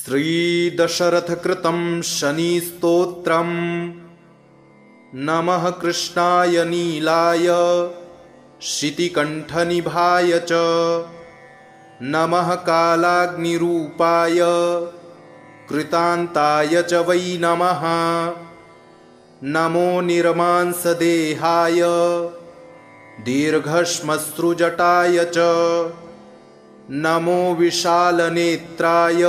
श्रीदशरथकृतं शनिस्तोत्रम्। नमः कृष्णाय नीलाय शितिकण्ठनिभाय च। नमः कालाग्निरूपाय कृतान्ताय च वै नमः। नमो निर्मांसदेहाय दीर्घश्मश्रुजटाय च। नमो विशालनेत्राय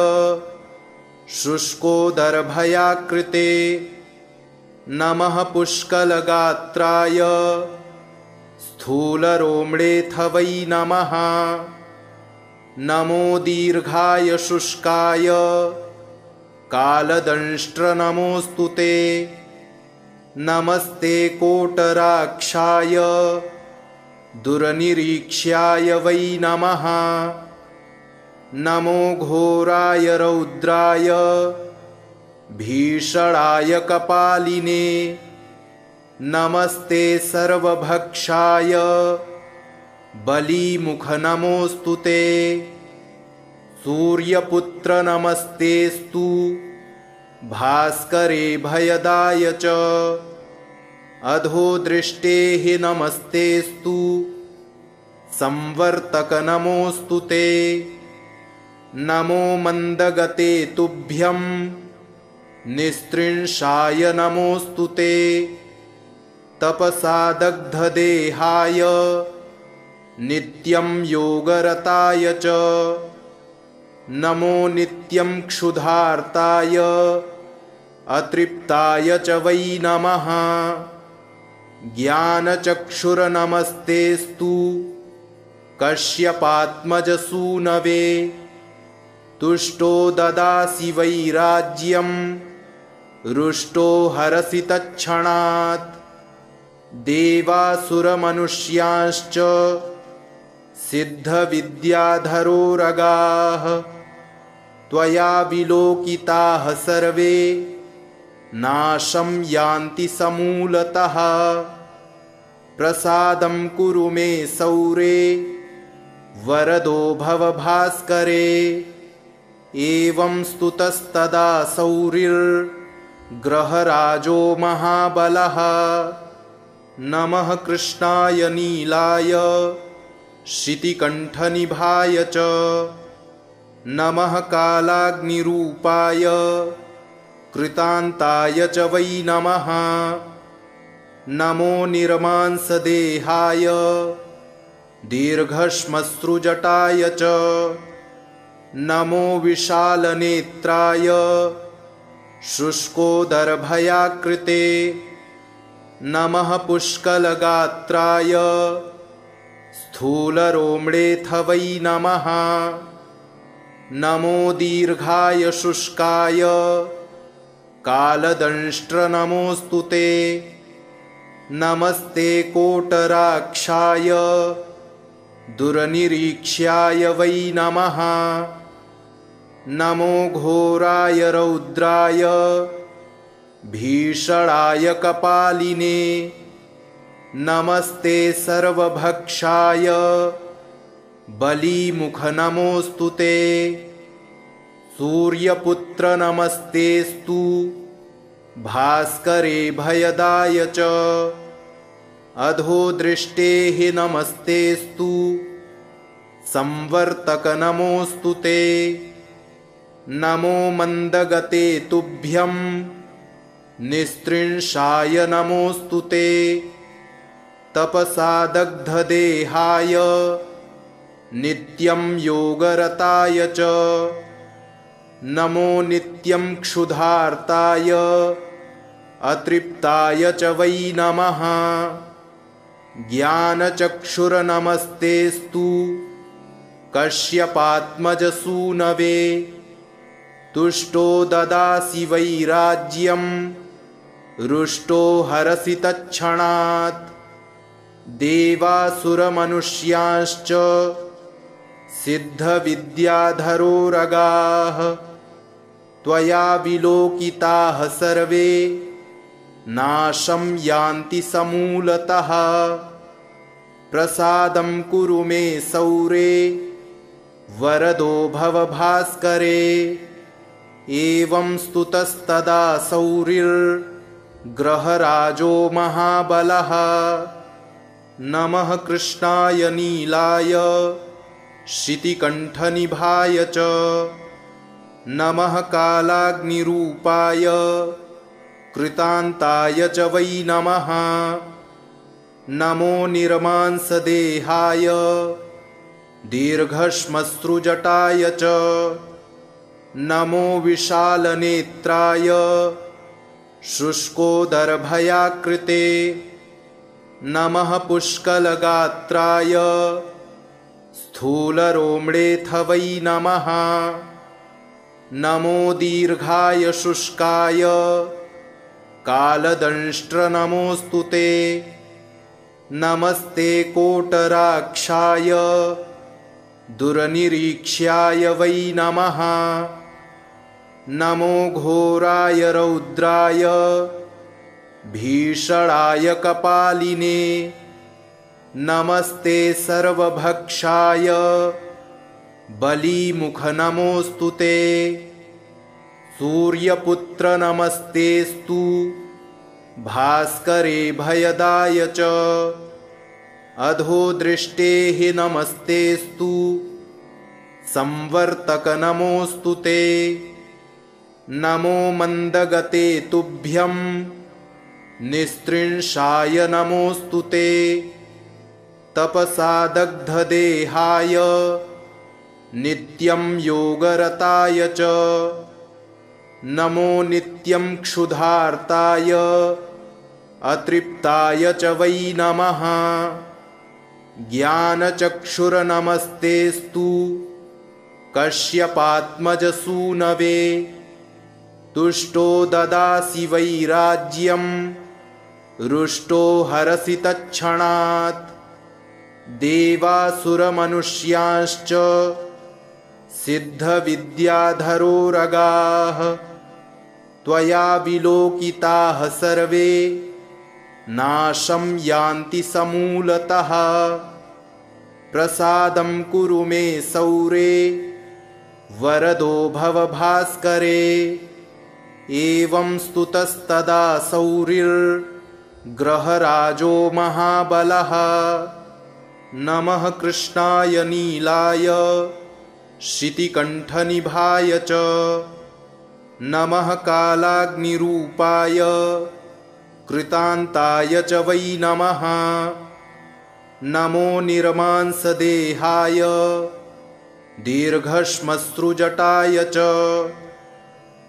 शुष्कोदरभयाकृते। नमः पुष्कलगात्राय स्थूलरोम्णेऽथ वै नमः। नमो दीर्घाय शुष्काय कालदंष्ट्र नमोऽस्तु ते। नमस्ते कोटराक्षाय दुर्निरीक्ष्याय वै नमः। नमो घोराय रौद्राय भीषणाय कपालिने। नमस्ते सर्वभक्षाय बलीमुख नमोऽस्तु ते। सूर्यपुत्र नमस्तेस्तु भास्करे भयदाय च। अधोदृष्टेः नमस्तेस्तु संवर्तक नमोऽस्तु ते। नमो मन्दगते तुभ्यं निस्त्रिंशाय नमोऽस्तु ते। तपसा दग्धदेहाय नित्यं योगरताय च। नमो नित्यं क्षुधार्ताय अतृप्ताय च वै नमः। ज्ञानचक्षुर्नमस्तेस्तु कश्यपात्मजसूनवे। तुष्टो ददासि वै राज्यं रुष्टो हरसि तत्क्षणात्। देवासुरमनुष्यांश्च सिद्धविद्याधरोरगाः त्वया विलोकिताः सर्वे नाशं यान्ति समूलतः। प्रसादं कुरु मे सौरे वरदो भव भास्करे। एवं स्तुतस्तदा सौरिर्ग्रहराजो महाबलः। नमः कृष्णाय नीलाय शितिकण्ठनिभाय च। नमः कालाग्निरूपाय कृतान्ताय च वै नमः। नमो निर्मांसदेहाय दीर्घश्मश्रुजटाय च। नमो विशालनेत्राय शुष्कोदरभयाकृते। नमः पुष्कलगात्राय स्थूलरोम्णेऽथ वै नमः। नमो दीर्घाय शुष्काय कालदंष्ट्र नमोऽस्तु ते। नमस्ते कोटराक्षाय दुर्निरीक्ष्याय वै नमः। नमो घोराय रौद्राय भीषणाय कपालिने। नमस्ते सर्वभक्षाय बलीमुख नमोऽस्तु ते। सूर्यपुत्र नमस्तेस्तु भास्करे भयदाय च। अधोदृष्टेः नमस्तेस्तु संवर्तक नमोऽस्तु ते। नमो मन्दगते तुभ्यं निस्त्रिंशाय नमोऽस्तु ते। तपसा दग्धदेहाय नित्यं योगरताय च। नमो नित्यं क्षुधार्ताय अतृप्ताय च वै नमः। ज्ञानचक्षुर्नमस्तेस्तु कश्यपात्मजसूनवे। तुष्टो ददासि वै राज्यं रुष्टो हरसि तत्क्षणात्। देवासुरमनुष्यांश्च सिद्धविद्याधरोरगाः त्वया विलोकिताः सर्वे नाशं यान्ति समूलतः। प्रसादं कुरु मे सौरे वरदो भव भास्करे। एवं स्तुतस्तदा सौरिर्ग्रहराजो महाबलः। नमः कृष्णाय नीलाय शितिकण्ठनिभाय च। नमः कालाग्निरूपाय कृतान्ताय च वै नमः। नमो निर्मांसदेहाय दीर्घश्मश्रुजटाय च। नमो विशालनेत्राय शुष्कोदरभयाकृते। नमः पुष्कलगात्राय स्थूलरोम्णेऽथ वै नमः। नमो दीर्घाय शुष्काय कालदंष्ट्र नमोऽस्तु ते। नमस्ते कोटराक्षाय दुर्निरीक्ष्याय वै नमः। नमो घोराय रौद्राय भीषणाय कपालिने। नमस्ते सर्वभक्षाय बलीमुख नमोऽस्तु ते। सूर्यपुत्र नमस्तेस्तु भास्करे भयदाय च। अधोदृष्टेः नमस्तेस्तु संवर्तक नमोऽस्तु ते। नमो मन्दगते तुभ्यं निस्त्रिंशाय नमोऽस्तु ते। तपसा दग्धदेहाय नित्यं योगरताय च। नमो नित्यं क्षुधार्ताय अतृप्ताय च वै नमः। ज्ञानचक्षुर्नमस्तेस्तु कश्यपात्मजसूनवे। तुष्टो ददासि वैराज्यं रुष्टो हरसि तत्क्षणात्। देवासुरमनुष्यांश्च सिद्धविद्याधरोरगाः। त्वया विलोकिताः सर्वे नाशं यान्ति समूलतः। प्रसादं कुरु मे सौरे वरदो भव भास्करे। एवं स्तुतस्तदा सौरिर्ग्रहराजो महाबलः। नमः कृष्णाय नीलाय शितिकण्ठनिभाय च। नमः कालाग्निरूपाय कृतान्ताय च वै नमः। नमो निर्मांसदेहाय दीर्घश्मश्रुजटाय च।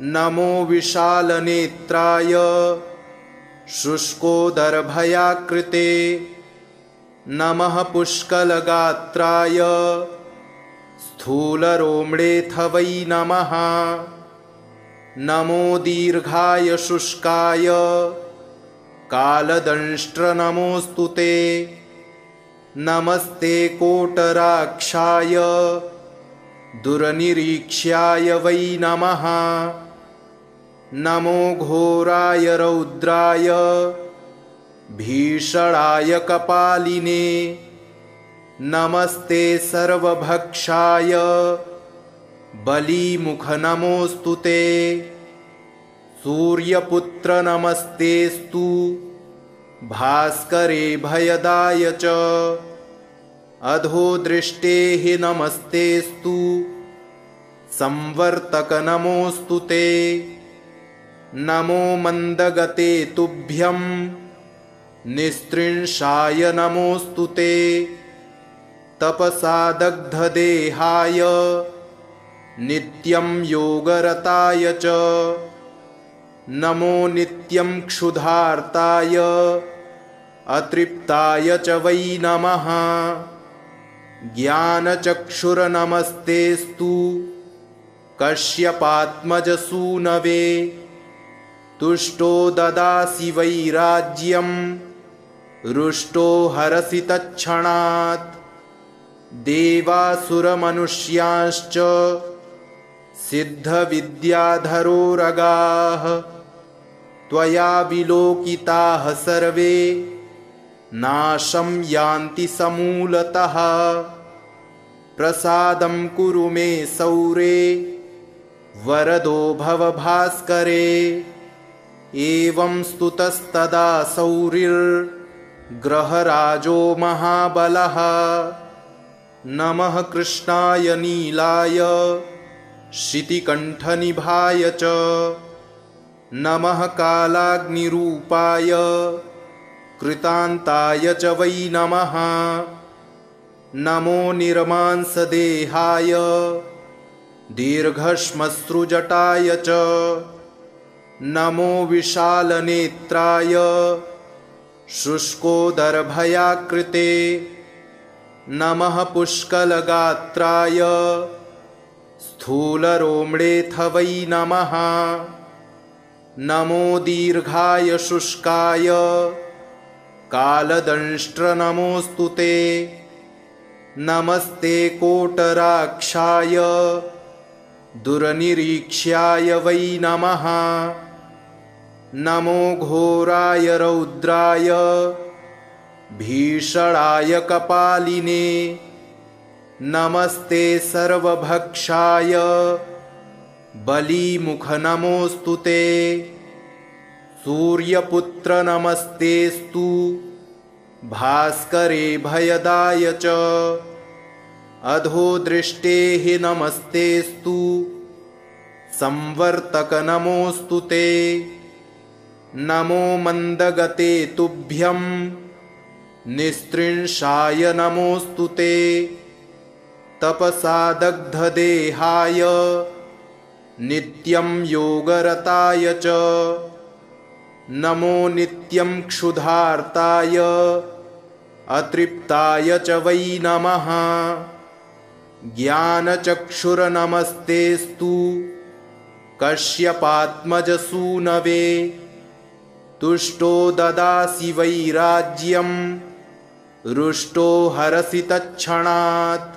नमो विशालनेत्राय शुष्कोदरभयाकृते। नमः पुष्कलगात्राय स्थूलरोम्णेऽथ वै नमः। नमो दीर्घाय शुष्काय कालदंष्ट्र नमोऽस्तु ते। नमस्ते कोटराक्षाय दुर्निरीक्ष्याय वै नमः। नमो घोराय रौद्राय भीषणाय कपालिने। नमस्ते सर्वभक्षाय बलीमुख नमोऽस्तु ते। सूर्यपुत्र नमस्तेस्तु भास्करे भयदाय च। अधोदृष्टेः नमस्तेस्तु संवर्तक नमोऽस्तु ते। नमो मन्दगते तुभ्यं निस्त्रिंशाय नमोऽस्तु ते। तपसा दग्धदेहाय नित्यं योगरताय च। नमो नित्यं क्षुधार्ताय अतृप्ताय च वै नमः। ज्ञानचक्षुर्नमस्तेस्तु कश्यपात्मजसूनवे। तुष्टो ददासि वैराज्यं रुष्टो हरसि तत्क्षणात्। देवासुरमनुष्यांश्च सिद्धविद्याधरोरगाः। त्वया विलोकिताः सर्वे नाशं यान्ति समूलतः। प्रसादं कुरु मे सौरे वरदो भव भास्करे। एवं स्तुतस्तदा सौरिर्ग्रहराजो महाबलः। नमः कृष्णाय नीलाय शितिकण्ठनिभाय च। नमः कालाग्निरूपाय कृतान्ताय च वै नमः। नमो निर्मांसदेहाय दीर्घश्मश्रुजटाय च। नमो विशालनेत्राय शुष्कोदरभयाकृते। नमः पुष्कलगात्राय स्थूलरोम्णेऽथ वै नमः। नमो दीर्घाय शुष्काय कालदंष्ट्र नमोऽस्तु ते। नमस्ते कोटराक्षाय दुर्निरीक्ष्याय वै नमः। नमो घोराय रौद्राय भीषणाय कपालिने। नमस्ते सर्वभक्षाय बलीमुख नमोऽस्तु ते। सूर्यपुत्र नमस्तेस्तु भास्करे भयदाय च। अधोदृष्टेः नमस्तेस्तु संवर्तक नमोऽस्तु ते। नमो मन्दगते तुभ्यं निस्त्रिंशाय नमोऽस्तु ते। तपसा दग्धदेहाय नित्यं योगरताय च। नमो नित्यं क्षुधार्ताय अतृप्ताय च वै नमः। ज्ञानचक्षुर्नमस्तेस्तु कश्यपात्मजसूनवे। तुष्टो ददासि वै राज्यं रुष्टो हरसि तत्क्षणात्।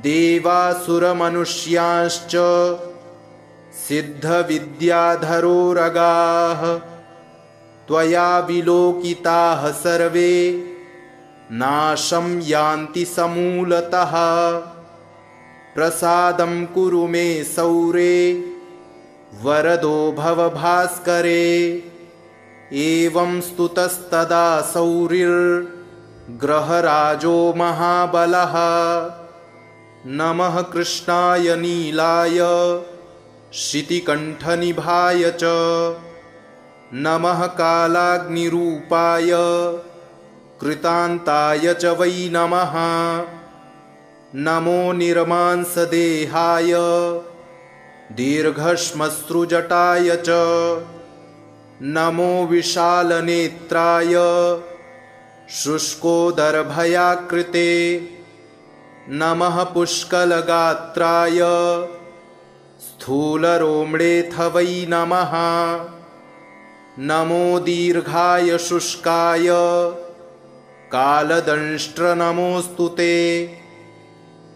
देवासुरमनुष्यांश्च सिद्धविद्याधरोरगाः। त्वया विलोकिताः सर्वे नाशं यान्ति समूलतः। प्रसादं कुरु मे सौरे वरदो भव भास्करे। एवं स्तुतस्तदा सौरिर्ग्रहराजो महाबलः। नमः कृष्णाय नीलाय शितिकण्ठनिभाय च। नमः कालाग्निरूपाय कृतान्ताय च वै नमः। नमो निर्मांसदेहाय दीर्घश्मश्रुजटाय च। नमो विशालनेत्राय शुष्कोदरभयाकृते। नमः पुष्कलगात्राय स्थूलरोम्णेऽथ वै नमः। नमो दीर्घाय शुष्काय कालदंष्ट्र नमोऽस्तु ते।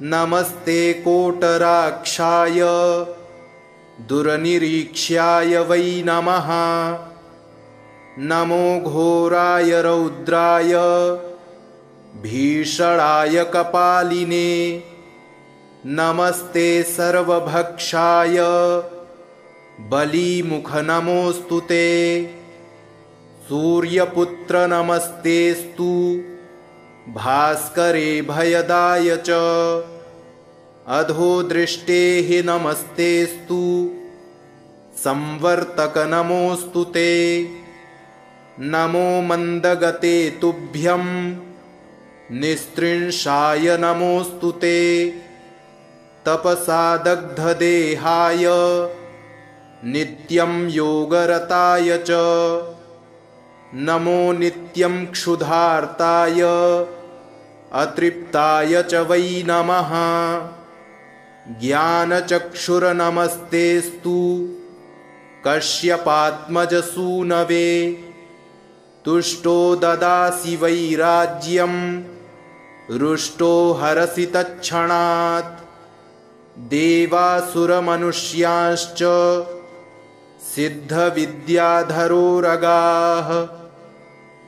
नमस्ते कोटराक्षाय दुर्निरीक्ष्याय वै नमः। नमो घोराय रौद्राय भीषणाय कपालिने। नमस्ते सर्वभक्षाय बलीमुख नमोऽस्तु ते। सूर्यपुत्र नमस्तेस्तु भास्करे भयदाय च। अधोदृष्टेः नमस्तेस्तु संवर्तक नमोऽस्तु ते। नमो मन्दगते तुभ्यं निस्त्रिंशाय नमोऽस्तु ते। तपसा दग्धदेहाय नित्यं योगरताय च। नमो नित्यं क्षुधार्ताय अतृप्ताय च वै नमः। ज्ञानचक्षुर्नमस्तेस्तु कश्यपात्मजसूनवे। तुष्टो ददासि वै राज्यं रुष्टो हरसि तत्क्षणात्। देवासुरमनुष्यांश्च सिद्धविद्याधरोरगाः।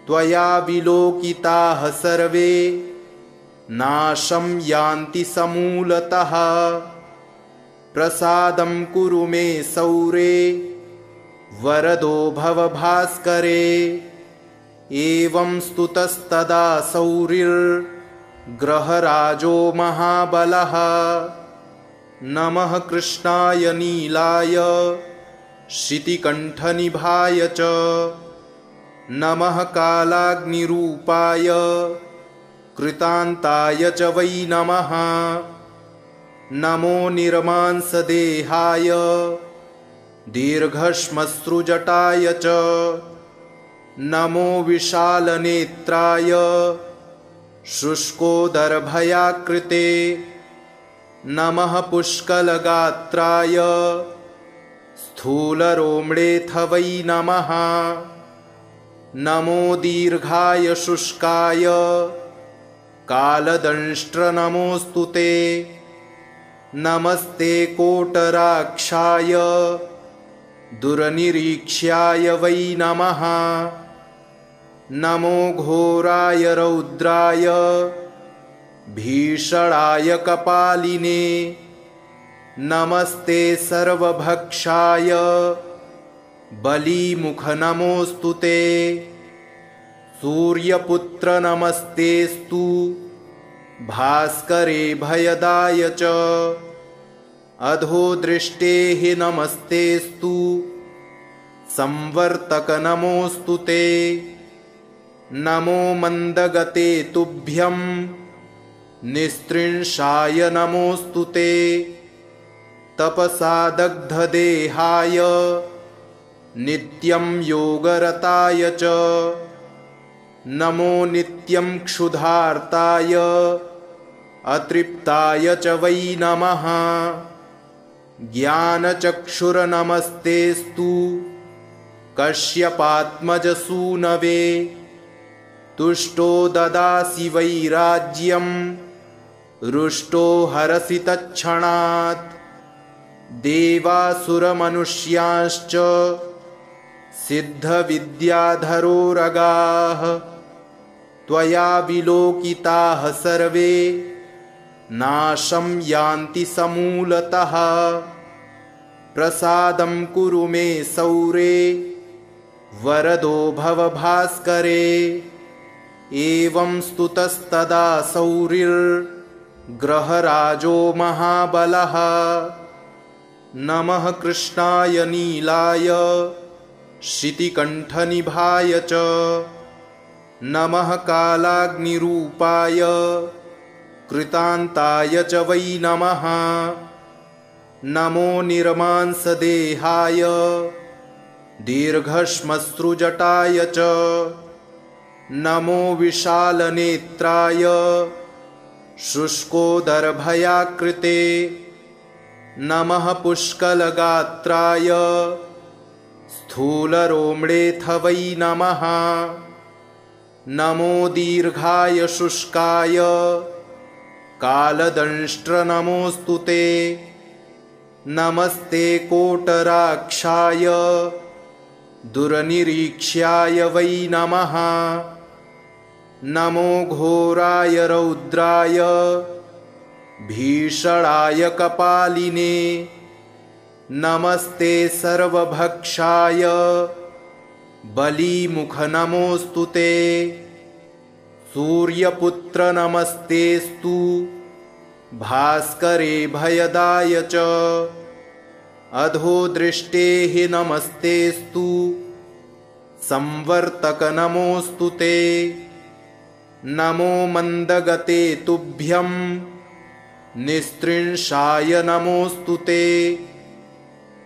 त्वया विलोकिताः सर्वे नाशं यान्ति समूलतः। प्रसादं कुरु मे सौरे वरदो भव भास्करे। एवं स्तुतस्तदा सौरिर्ग्रहराजो महाबलः। नमः कृष्णाय नीलाय शितिकण्ठनिभाय च। नमः कालाग्निरूपाय कृतान्ताय च वै नमः। नमो निर्मांसदेहाय दीर्घश्मश्रुजटाय च। नमो विशालनेत्राय शुष्कोदरभयाकृते। नमः पुष्कलगात्राय स्थूलरोम्णेऽथ वै नमः। नमो दीर्घाय शुष्काय कालदंष्ट्र नमोऽस्तु ते। नमस्ते कोटराक्षाय दुर्निरीक्ष्याय वै नमः। नमो घोराय रौद्राय भीषणाय कपालिने। नमस्ते सर्वभक्षाय बलीमुख नमोऽस्तु ते। सूर्यपुत्र नमस्तेस्तु भास्करे भयदाय च। अधोदृष्टेः नमस्तेस्तु संवर्तक नमोऽस्तु ते। नमो मन्दगते तुभ्यं निस्त्रिंशाय नमोऽस्तु ते। तपसा दग्धदेहाय नित्यं योगरताय च। नमो नित्यं क्षुधार्ताय अतृप्ताय च वै नमः। ज्ञानचक्षुर्नमस्तेस्तु कश्यपात्मजसूनवे। तुष्टो ददासि वैराज्यं रुष्टो हरसि तत्क्षणात्। देवासुरमनुष्यांश्च सिद्धविद्याधरोरगाः। त्वया विलोकिताः सर्वे नाशं यान्ति समूलतः। प्रसादं कुरु मे सौरे वरदो भव भास्करे। एवं स्तुतस्तदा सौरिर्ग्रहराजो महाबलः। नमः कृष्णाय नीलाय शितिकण्ठनिभाय च। नमः कालाग्निरूपाय कृतान्ताय च वै नमः। नमो निर्मांसदेहाय दीर्घश्मश्रुजटाय च। नमो विशालनेत्राय शुष्कोदरभयाकृते। नमः पुष्कलगात्राय स्थूलरोम्णेऽथ वै नमः। नमो दीर्घाय शुष्काय कालदंष्ट्र नमोऽस्तु ते। नमस्ते कोटराक्षाय दुर्निरीक्ष्याय वै नमः। नमो घोराय रौद्राय भीषणाय कपालिने। नमस्ते सर्वभक्षाय बलीमुख नमोऽस्तु ते। सूर्यपुत्र नमस्तेस्तु भास्करे भयदाय च। अधोदृष्टेः नमस्तेस्तु संवर्तक नमोऽस्तु ते। नमो मन्दगते तुभ्यं निस्त्रिंशाय नमोऽस्तु ते।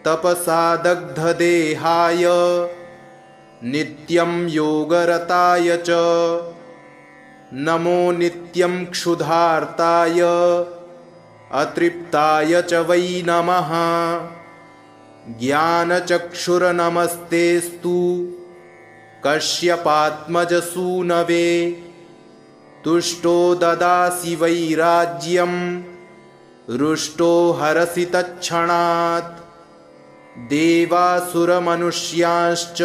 तपसा दग्धदेहाय नित्यं योगरताय च। नमो नित्यं क्षुधार्ताय अतृप्ताय च वै नमः। ज्ञानचक्षुर्नमस्तेस्तु कश्यपात्मजसूनवे। तुष्टो ददासि वैराज्यं रुष्टो हरसि तत्क्षणात्। देवासुरमनुष्यांश्च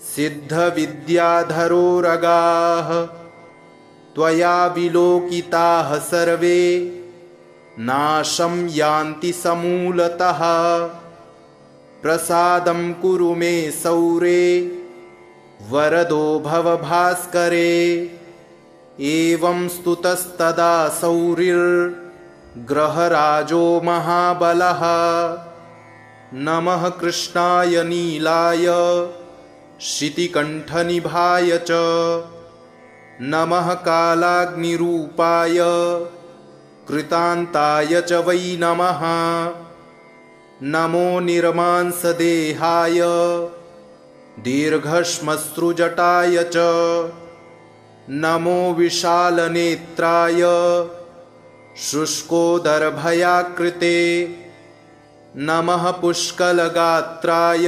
सिद्धविद्याधरोरगाः। त्वया विलोकिताः सर्वे नाशं यान्ति समूलतः। प्रसादं कुरु मे सौरे वरदो भव भास्करे। एवं स्तुतस्तदा सौरिर्ग्रहराजो महाबलः। नमः कृष्णाय नीलाय शितिकण्ठनिभाय च। नमः कालाग्निरूपाय कृतान्ताय च वै नमः। नमो निर्मांसदेहाय दीर्घश्मश्रुजटाय च। नमो विशालनेत्राय शुष्कोदरभयाकृते। नमः पुष्कलगात्राय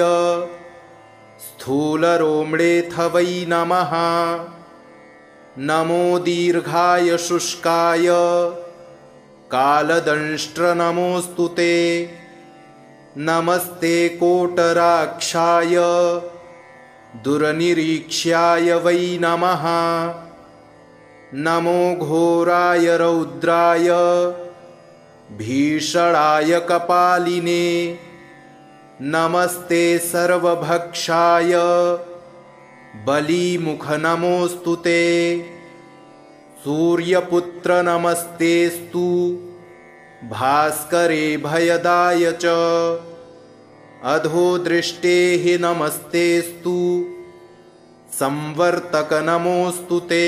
स्थूलरोम्णेऽथ वै नमः। नमो दीर्घाय शुष्काय कालदंष्ट्रनमोऽस्तु ते। नमस्ते कोटराक्षाय दुर्निरीक्ष्याय वै नमः। नमो घोराय रौद्राय भीषणाय कपालिने। नमस्ते सर्वभक्षाय बलीमुखनमोऽस्तु ते। सूर्यपुत्र नमस्तेस्तु भास्करे भयदाय च। अधोदृष्टेः नमस्तेस्तु संवर्तक नमोऽस्तु ते।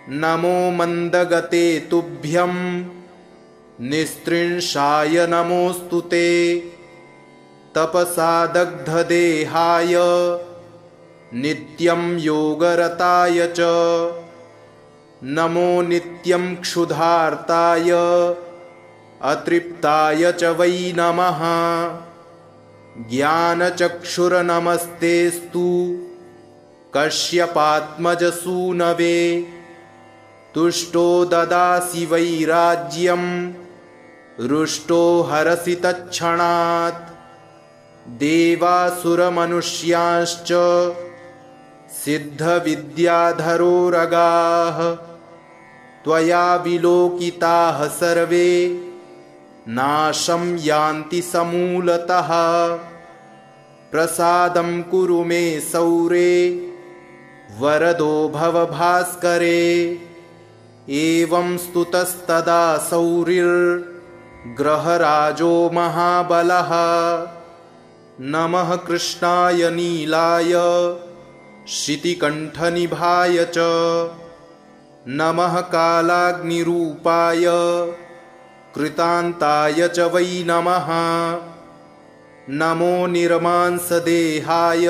नमो मन्दगते तुभ्यं निस्त्रिंशाय नमोऽस्तु ते। तपसा दग्धदेहाय नित्यं योगरताय च। नमो नित्यं क्षुधार्ताय अतृप्ताय च वै नमः। ज्ञानचक्षुर्नमस्तेस्तु कश्यपात्मजसूनवे। तुष्टो ददासि वै राज्यं रुष्टो हरसि तत्क्षणात्। देवासुरमनुष्यांश्च सिद्धविद्याधरोरगाः। त्वया विलोकिताः सर्वे नाशं यान्ति समूलतः। प्रसादं कुरु मे सौरे वरदो भव भास्करे। एवं स्तुतस्तदा सौरिर्ग्रहराजो महाबलः। नमः कृष्णाय नीलाय शितिकण्ठनिभाय च। नमः कालाग्निरूपाय कृतान्ताय च वै नमः। नमो निर्मांसदेहाय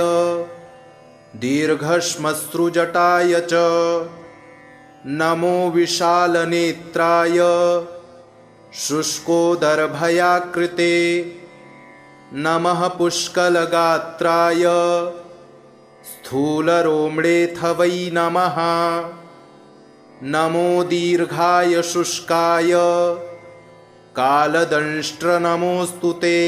दीर्घश्मश्रुजटाय च। नमो विशालनेत्राय शुष्कोदरभयाकृते। नमः पुष्कलगात्राय स्थूलरोम्णेऽथ वै नमः। नमो दीर्घाय शुष्काय कालदंष्ट्रनमोऽस्तु ते।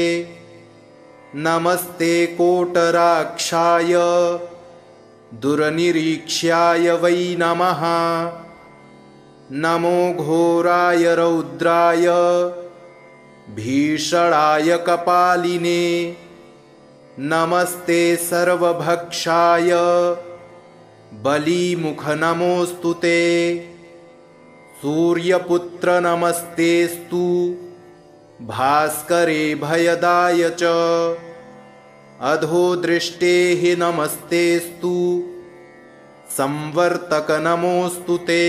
नमस्ते कोटराक्षाय दुर्निरीक्ष्याय वै नमः। नमो घोराय रौद्राय भीषणाय कपालिने। नमस्ते सर्वभक्षाय बलीमुखनमोऽस्तु ते। सूर्यपुत्र नमस्तेस्तु भास्करे भयदाय च। अधोदृष्टेः नमस्तेस्तु संवर्तक नमोऽस्तु ते।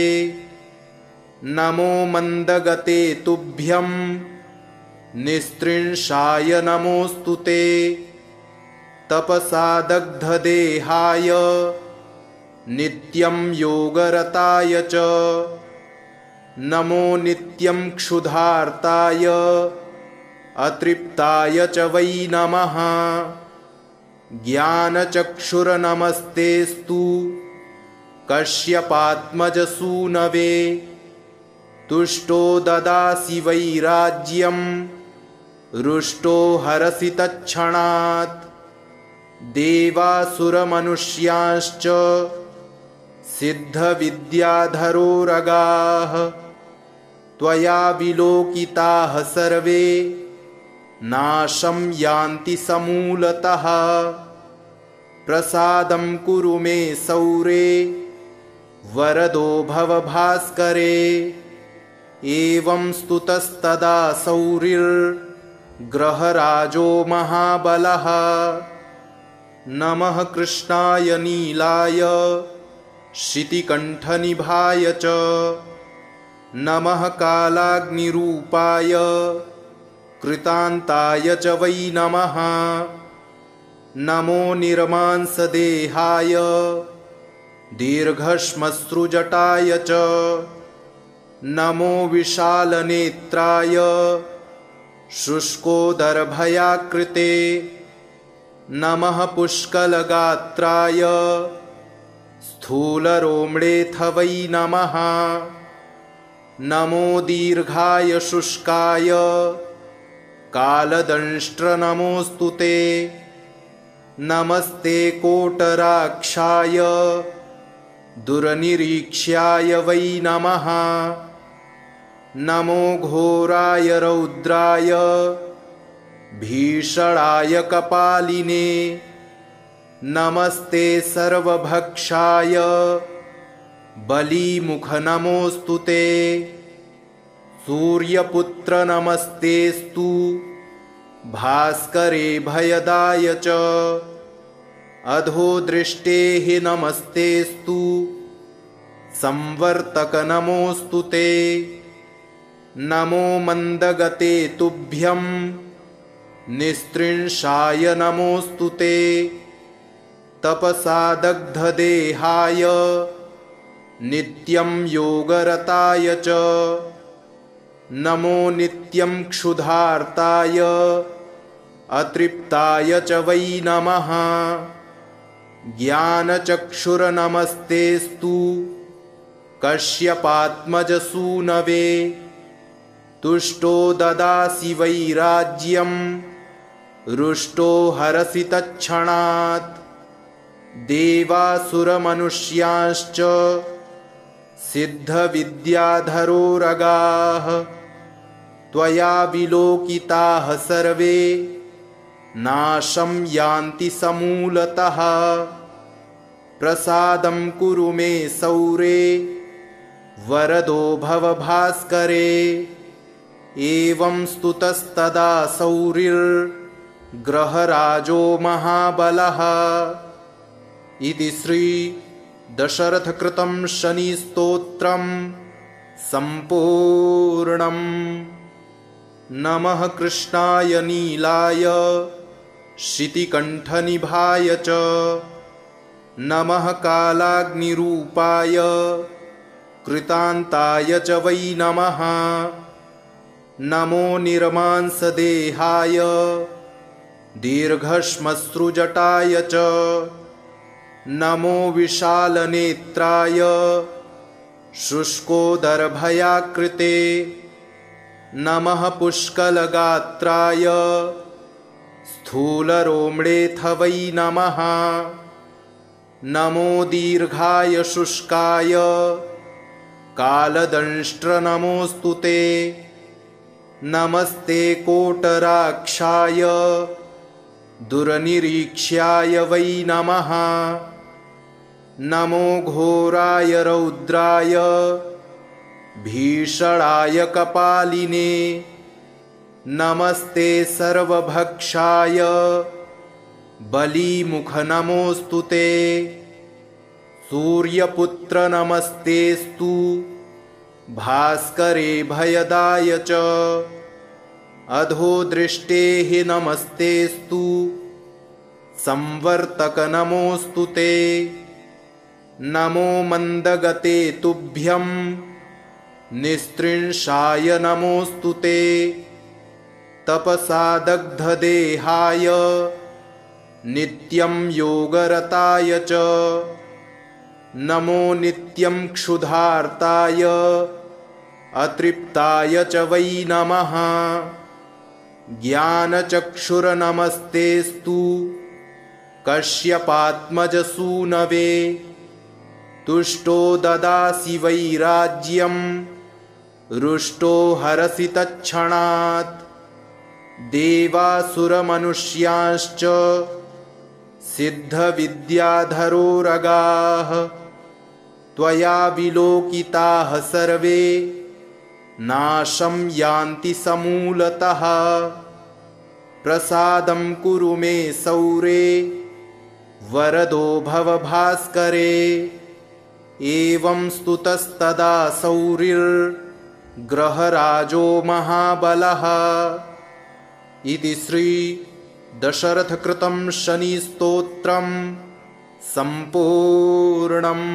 नमो मन्दगते तुभ्यं निस्त्रिंशाय नमोऽस्तु ते। तपसा दग्धदेहाय नित्यं योगरताय च। नमो नित्यं क्षुधार्ताय अतृप्ताय च वै नमः। ज्ञानचक्षुर्नमस्तेस्तु कश्यपात्मजसूनवे। तुष्टो ददासि वै राज्यं रुष्टो हरसि तत्क्षणात्। देवासुरमनुष्यांश्च सिद्धविद्याधरोरगाः। त्वया विलोकिताः सर्वे नाशं यान्ति समूलतः। प्रसादं कुरु मे सौरे वरदो भव भास्करे। एवं स्तुतस्तदा सौरिर्ग्रहराजो महाबलः। नमः कृष्णाय नीलाय शितिकण्ठनिभाय च। नमः कालाग्निरूपाय कृतान्ताय च वै नमः। नमो निर्मांसदेहाय दीर्घश्मश्रुजटाय च। नमो विशालनेत्राय शुष्कोदरभयाकृते। नमः पुष्कलगात्राय स्थूलरोम्णेऽथ वै नमः। नमो दीर्घाय शुष्काय कालदंष्ट्र नमोऽस्तु ते। नमस्ते कोटराक्षाय दुर्निरीक्ष्याय वै नमः। नमो घोराय रौद्राय भीषणाय कपालिने। नमस्ते सर्वभक्षाय बलीमुख नमोऽस्तु ते। सूर्यपुत्र नमस्तेस्तु भास्करे भयदाय च। अधोदृष्टेः नमस्तेस्तु संवर्तक नमोऽस्तु ते। नमो मन्दगते तुभ्यं निस्त्रिंशाय नमोऽस्तु ते। तपसा दग्धदेहाय नित्यं योगरताय च। नमो नित्यं क्षुधार्ताय अतृप्ताय च वै नमः। ज्ञानचक्षुर्नमस्तेस्तु कश्यपात्मजसूनवे। तुष्टो ददासि वैराज्यं रुष्टो हरसि तत्क्षणात्। देवासुरमनुष्यांश्च सिद्धविद्याधरोरगाः त्वया विलोकिताः सर्वे नाशं यान्ति समूलतः। प्रसादं कुरु मे सौरे वरदो भव भास्करे। एवं स्तुतस्तदा सौरिर्ग्रहराजो महाबलः। इति श्री दशरथकृतं शनिस्तोत्रं सम्पूर्णम्। नमः कृष्णाय नीलाय शितिकण्ठनिभाय च। नमः कालाग्निरूपाय कृतान्ताय च वै नमः। नमो निर्मांसदेहाय दीर्घश्मश्रुजटाय च। नमो विशालनेत्राय शुष्कोदरभयाकृते। नमः पुष्कलगात्राय स्थूलरोम्णेऽथ वै नमः। नमो दीर्घाय शुष्काय कालदंष्ट्र नमोऽस्तु ते। नमस्ते कोटराक्षाय दुर्निरीक्ष्याय वै नमः। नमो घोराय रौद्राय भीषणाय कपालिने। नमस्ते सर्वभक्षाय बलीमुख नमोऽस्तु ते। सूर्यपुत्र नमस्तेस्तु भास्करे भयदाय च। अधोदृष्टेः नमस्तेस्तु संवर्तक नमोऽस्तु ते। नमो मन्दगते तुभ्यं निस्त्रिंशाय नमोऽस्तु ते। तपसा दग्धदेहाय नित्यं योगरताय च। नमो नित्यं क्षुधार्ताय अतृप्ताय च वै नमः। ज्ञानचक्षुर्नमस्तेस्तु कश्यपात्मजसूनवे। तुष्टो ददासि वैराज्यं रुष्टो हरसि तत्क्षणात् देवासुरमनुष्याश्च सिद्धविद्याधरोरगाः त्वया विलोकिताः सर्वे नाशं यान्ति समूलतः प्रसादं कुरु मे सौरे वरदो भव भास्करे एवं स्तुतस्तदा सौरिर्ग्रहराजो महाबलः इति श्री दशरथकृतं शनिस्तोत्रं सम्पूर्णम्।